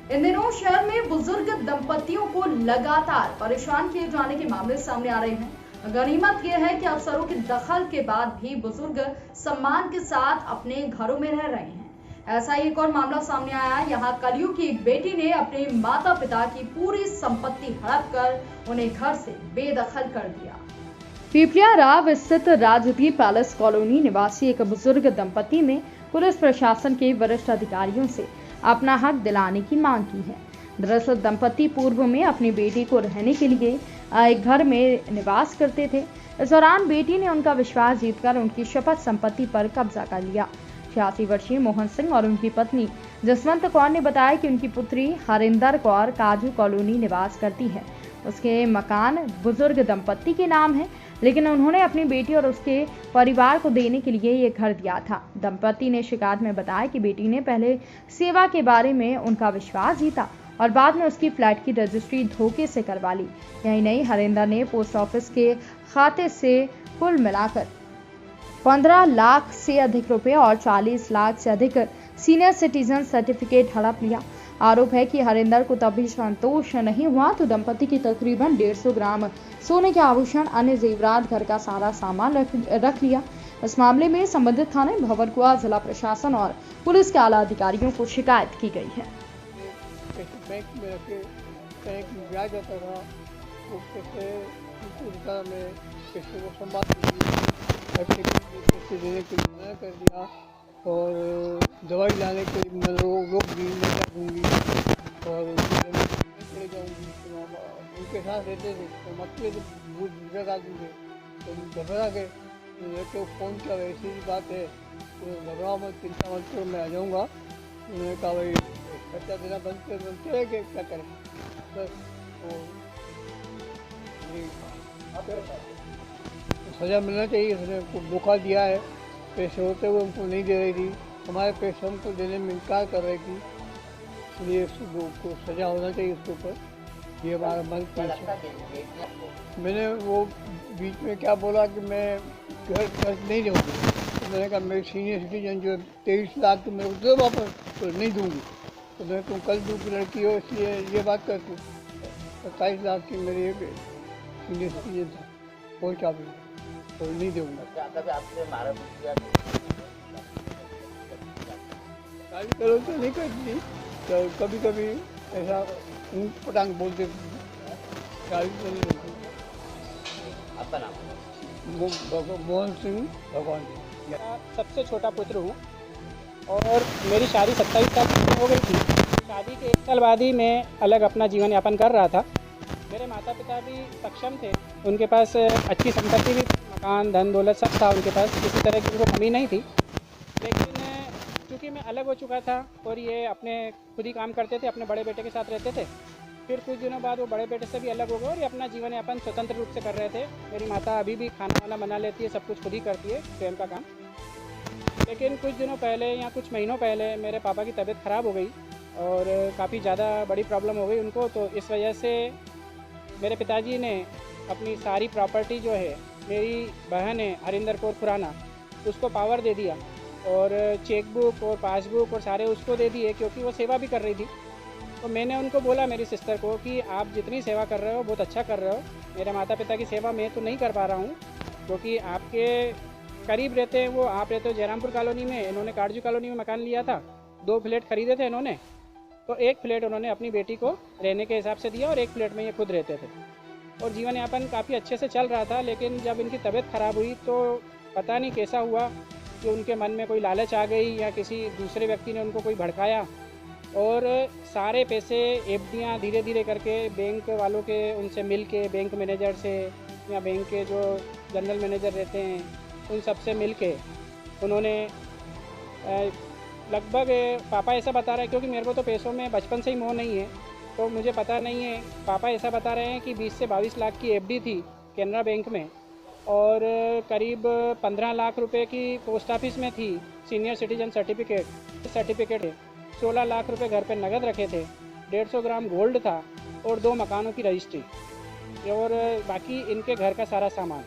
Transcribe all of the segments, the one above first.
इन दिनों शहर में बुजुर्ग दंपतियों को लगातार परेशान किए जाने के मामले सामने आ रहे हैं। गनीमत यह है कि अफसरों के दखल के बाद भी बुजुर्ग सम्मान के साथ अपने घरों में रह रहे हैं। ऐसा ही एक और मामला सामने आया। यहाँ कलियुग की एक बेटी ने अपने माता पिता की पूरी संपत्ति हड़प कर उन्हें घर से बेदखल कर दिया। पीपलिया राव स्थित राजधीर पैलेस कॉलोनी निवासी एक बुजुर्ग दंपति ने पुलिस प्रशासन के वरिष्ठ अधिकारियों से अपना हक दिलाने की मांग की है। दरअसल दंपति पूर्व में अपनी बेटी को रहने के लिए एक घर में निवास करते थे। इस दौरान बेटी ने उनका विश्वास जीतकर उनकी शपथ संपत्ति पर कब्जा कर लिया। 86 वर्षीय मोहन सिंह और उनकी पत्नी जसवंत कौर ने बताया कि उनकी पुत्री हरिंदर कौर काजू कॉलोनी निवास करती है। उसके मकान बुजुर्ग दंपति के नाम है, लेकिन उन्होंने अपनी बेटी और उसके परिवार को देने के लिए ये घर दिया था। दंपति ने शिकायत में बताया कि बेटी ने पहले सेवा के बारे में उनका विश्वास जीता और बाद में उसकी फ्लैट की रजिस्ट्री धोखे से करवा ली। यही नहीं, हरिंदर ने पोस्ट ऑफिस के खाते से कुल मिलाकर 15 लाख से अधिक रुपए और 40 लाख से अधिक सीनियर सिटीजन सर्टिफिकेट हड़प लिया। आरोप है कि हरिंदर को तब भी संतोष नहीं हुआ तो दंपति की तकरीबन 150 ग्राम सोने के आभूषण, अन्य जेवरात, घर का सारा सामान रख लिया। इस मामले में संबंधित थाने भंवरकुआ जिला प्रशासन और पुलिस के आला अधिकारियों को शिकायत की गई है। बैंक में रखे बैंक में ब्याज आता था, वो पैसे में पैसे को संभाल पैसे देने के लिए मना कर दिया और दवाई लाने के लिए मैं रोक दी, मैं क्या दूँगी और चले जाऊँगी। उनके साथ रहते थे तो मक्के तो बहुत बुजुर्ग आदमी थे, तो घबरा गए। तो फ़ोन किया, ऐसी बात है तो घबराओ मत, चिंता मत करो, मैं आ जाऊँगा। उन्होंने कहा भाई खर्चा देना बनते है कि क्या करें। बस सज़ा मिलना चाहिए। उसने को धोखा दिया है, पैसे होते हुए उनको नहीं दे रही थी, हमारे पैसे हमको देने में इनकार कर रही थी, इसलिए उसको सज़ा होना चाहिए उसके ऊपर। ये हमारा मन है। मैंने वो बीच में क्या बोला कि मैं घर नहीं दूँगी, तो मैंने कहा मेरी सीनियर सिटीजन जो 23 लाख तो मेरे को दो वापस, तो नहीं दूँगी। तो मैं तुम कल दूँ की लड़की हो इसलिए ये बात करती हूँ। 27 लाख की मेरी एक सीनियर सिटीजन था, पहुँचा भी तो नहीं दूँगा। गाली करो तो नहीं करती, तो कभी कभी ऐसा पटांग बोलते, गाली तो नहीं देती। आपका नाम? मोहन सिंह भगवान जी। सबसे छोटा पुत्र हूँ और मेरी शादी 27 साल की हो गई थी। शादी के 1 साल बाद ही मैं अलग अपना जीवन यापन कर रहा था। मेरे माता पिता भी सक्षम थे, उनके पास अच्छी संपत्ति भी, मकान, धन दौलत सब था उनके पास, किसी तरह की उनको कमी नहीं थी। लेकिन चूँकि मैं अलग हो चुका था और ये अपने खुद ही काम करते थे, अपने बड़े बेटे के साथ रहते थे। फिर कुछ दिनों बाद वो बड़े बेटे से भी अलग हो गए और ये अपना जीवन यापन स्वतंत्र रूप से कर रहे थे। मेरी माता अभी भी खाना वाना बना लेती है, सब कुछ खुद ही करती है, स्वयं का काम। लेकिन कुछ दिनों पहले या कुछ महीनों पहले मेरे पापा की तबीयत ख़राब हो गई और काफ़ी ज़्यादा बड़ी प्रॉब्लम हो गई उनको। तो इस वजह से मेरे पिताजी ने अपनी सारी प्रॉपर्टी जो है, मेरी बहन है हरिंदर कौर खुराना, उसको पावर दे दिया और चेकबुक और पासबुक और सारे उसको दे दिए, क्योंकि वो सेवा भी कर रही थी। तो मैंने उनको बोला, मेरी सिस्टर को, कि आप जितनी सेवा कर रहे हो बहुत अच्छा कर रहे हो, मेरे माता पिता की सेवा मैं तो नहीं कर पा रहा हूँ, क्योंकि आपके करीब रहते हैं वो, आप रहते हो जयरामपुर कॉलोनी में, इन्होंने काटजू कॉलोनी में मकान लिया था, 2 फ्लैट खरीदे थे इन्होंने। तो 1 फ्लैट उन्होंने अपनी बेटी को रहने के हिसाब से दिया और 1 फ्लैट में ये खुद रहते थे और जीवन यापन काफ़ी अच्छे से चल रहा था। लेकिन जब इनकी तबीयत ख़राब हुई तो पता नहीं कैसा हुआ कि उनके मन में कोई लालच आ गई या किसी दूसरे व्यक्ति ने उनको कोई भड़काया और सारे पैसे एफडियाँ धीरे धीरे करके बैंक वालों के उनसे मिल के, बैंक मैनेजर से या बैंक के जो जनरल मैनेजर रहते हैं उन सब से मिल के उन्होंने लगभग, पापा ऐसा बता रहे हैं, क्योंकि मेरे को तो पैसों में बचपन से ही मोह नहीं है तो मुझे पता नहीं है, पापा ऐसा बता रहे हैं कि 20 से 22 लाख की एफडी थी कैनरा बैंक में और करीब 15 लाख रुपए की पोस्ट ऑफिस में थी सीनियर सिटीजन सर्टिफिकेट है, 16 लाख रुपए घर पे नगद रखे थे, 150 ग्राम गोल्ड था और 2 मकानों की रजिस्ट्री और बाकी इनके घर का सारा सामान।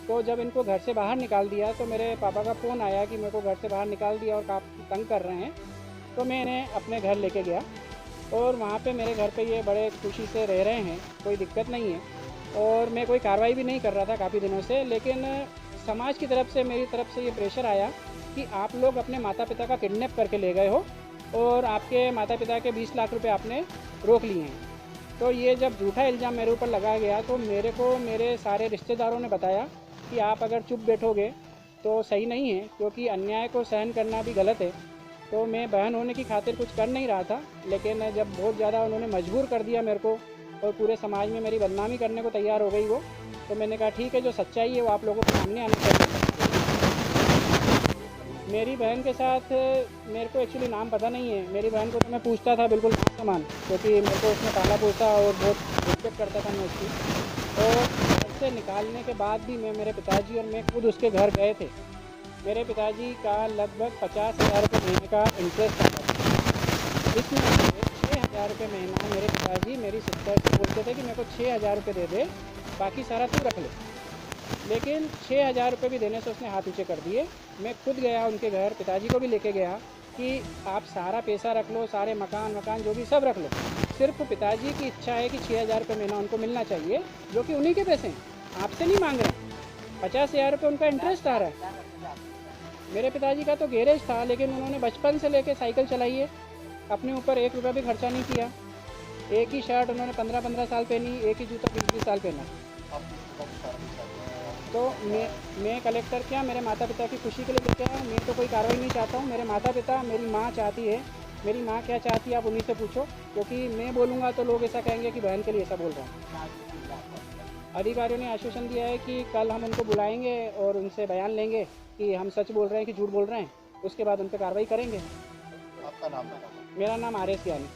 तो जब इनको घर से बाहर निकाल दिया तो मेरे पापा का फ़ोन आया कि मेरे को घर से बाहर निकाल दिया और काफ़ी तंग कर रहे हैं। तो मैं इन्हें अपने घर लेके गया और वहाँ पे मेरे घर पे ये बड़े खुशी से रह रहे हैं, कोई दिक्कत नहीं है। और मैं कोई कार्रवाई भी नहीं कर रहा था काफ़ी दिनों से, लेकिन समाज की तरफ से, मेरी तरफ से ये प्रेशर आया कि आप लोग अपने माता पिता का किडनैप करके ले गए हो और आपके माता पिता के 20 लाख रुपए आपने रोक लिए हैं। तो ये जब झूठा इल्ज़ाम मेरे ऊपर लगाया गया तो मेरे को मेरे सारे रिश्तेदारों ने बताया कि आप अगर चुप बैठोगे तो सही नहीं है, क्योंकि अन्याय को सहन करना भी गलत है। तो मैं बहन होने की खातिर कुछ कर नहीं रहा था, लेकिन जब बहुत ज़्यादा उन्होंने मजबूर कर दिया मेरे को और पूरे समाज में मेरी बदनामी करने को तैयार हो गई वो, तो मैंने कहा ठीक है, जो सच्चाई है वो आप लोगों के सामने आनी चाहिए। मेरी बहन के साथ मेरे को एक्चुअली नाम पता नहीं है। मेरी बहन को तो मैं पूछता था बिल्कुल मान समान, क्योंकि मेरे को उसने पाला पोसा और बहुत रिस्पेक्ट करता था मैं उसकी। और घर से निकालने के बाद भी मैं, मेरे पिताजी और मैं खुद उसके घर गए थे। मेरे पिताजी का लगभग 50,000 रुपये महीने का इंटरेस्ट आता था। इसमें 6,000 रुपये महीना मेरे पिताजी मेरी सिस्टर से बोलते थे कि मेरे को 6,000 रुपये दे दे, बाकी सारा तू रख ले। लेकिन 6,000 रुपये भी देने से उसने हाथ ऊँचे कर दिए। मैं खुद गया उनके घर, पिताजी को भी लेके गया कि आप सारा पैसा रख लो, सारे मकान जो भी सब रख लो, सिर्फ पिताजी की इच्छा है कि 6,000 रुपये महीना उनको मिलना चाहिए, जो कि उन्हीं के पैसे हैं, आपसे नहीं मांग रहे हैं। 50,000 रुपये उनका इंटरेस्ट आ रहा है। मेरे पिताजी का तो गैरेज था, लेकिन उन्होंने बचपन से लेके साइकिल चलाई है, अपने ऊपर 1 रुपया भी खर्चा नहीं किया। एक ही शर्ट उन्होंने 15-15 साल पहनी, एक ही जूता 20-20 साल पहना। तो मैं कलेक्टर क्या, मेरे माता पिता की खुशी के लिए लेके आया। मैं तो कोई कार्रवाई नहीं चाहता हूँ। मेरे माता पिता, मेरी माँ चाहती है, मेरी माँ क्या चाहती है आप उन्हीं से पूछो, क्योंकि मैं बोलूँगा तो लोग ऐसा कहेंगे कि बहन के लिए ऐसा बोल रहा हूँ। अधिकारियों ने आश्वासन दिया है कि कल हम उनको बुलाएंगे और उनसे बयान लेंगे कि हम सच बोल रहे हैं कि झूठ बोल रहे हैं, उसके बाद उन पर कार्रवाई करेंगे। आपका नाम? मेरा नाम आर एस ज्ञानी।